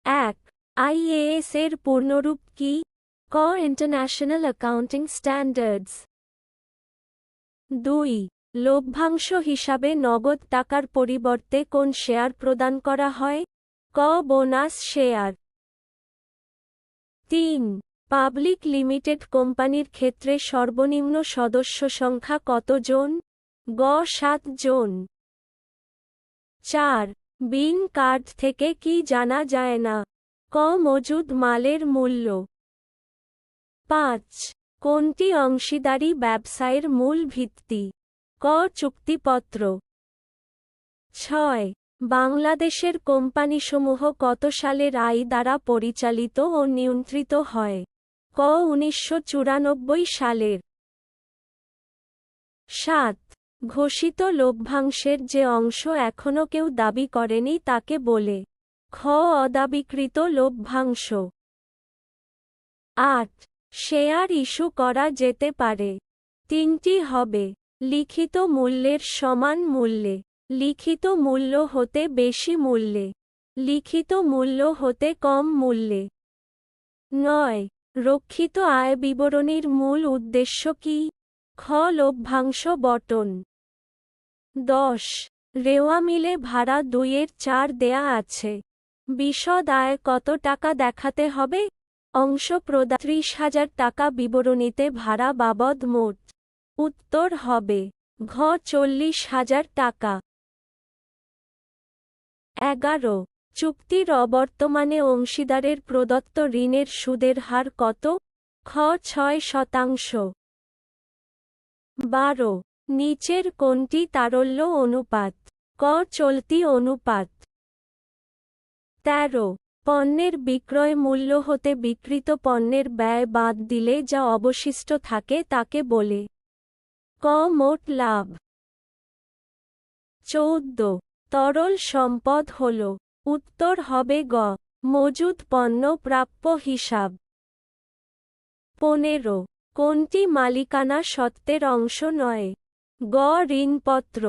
এক আইএএস এর পূর্ণরূপ কি? ক ইন্টারন্যাশনাল অ্যাকাউন্টিং স্ট্যান্ডার্ডস। ২ লভ্যাংশ হিসাবে নগদ টাকার পরিবর্তে কোন শেয়ার প্রদান করা হয়? ক বোনাস শেয়ার। ৩ পাবলিক লিমিটেড কোম্পানির ক্ষেত্রে সর্বনিম্ন সদস্য সংখ্যা কত জন? গ ৭ জন। ৪ বিন কার্ড থেকে কি জানা যায় না? ক মজুদ মালের মূল্য। ৫ কোনটি অংশীদারি ব্যবসায়ের মূল ভিত্তি? ক চুক্তিপত্র। ৬ বাংলাদেশের কোম্পানিসমূহ কত সালের আইন দ্বারা পরিচালিত ও নিয়ন্ত্রিত হয়? ক ১৯৯৪ সালের। ৭ ঘোষিত লভ্যাংশের যে অংশ এখনো কেউ দাবি করেনি তাকে বলে? খ অদাবিকৃত লভ্যাংশ। ৮ শেয়ার ইস্যু করা যেতে পারে। তিনটি হবে: লিখিত মূল্যের সমান মূল্যে, লিখিত মূল্য হতে বেশি মূল্যে, লিখিত মূল্য হতে কম মূল্যে। ৯ রক্ষিত আয় বিবরণীর মূল উদ্দেশ্য কি? খ লভ্যাংশ বণ্টন। ১০ রেওয়া মিলে ভাড়া ২/৪ দেয়া আছে। বিশদ আয় কত টাকা দেখাতে হবে? অংশ প্রদান ৩০,০০০ টাকা বিবরণীতে ভাড়া বাবদ মোট। উত্তর হবে ঘ ৪০,০০০ টাকা। ১১ চুক্তির অবর্তমানে অংশীদারের প্রদত্ত ঋণের সুদের হার কত? খ ৬%। ১২ নিচের কোনটি তারল্য অনুপাত? ক চলতি অনুপাত। ১৩ পণ্যের বিক্রয় মূল্য হতে বিক্রিত পণ্যের ব্যয় বাদ দিলে যা অবশিষ্ট থাকে তাকে বলে? ক মোট লাভ। ১৪ তরল সম্পদ হল? উত্তর হবে গ মজুদ পণ্য প্রাপ্য হিসাব। ১৫ কোনটি মালিকানা সত্ত্বের অংশ নয়? গ ঋণপত্র।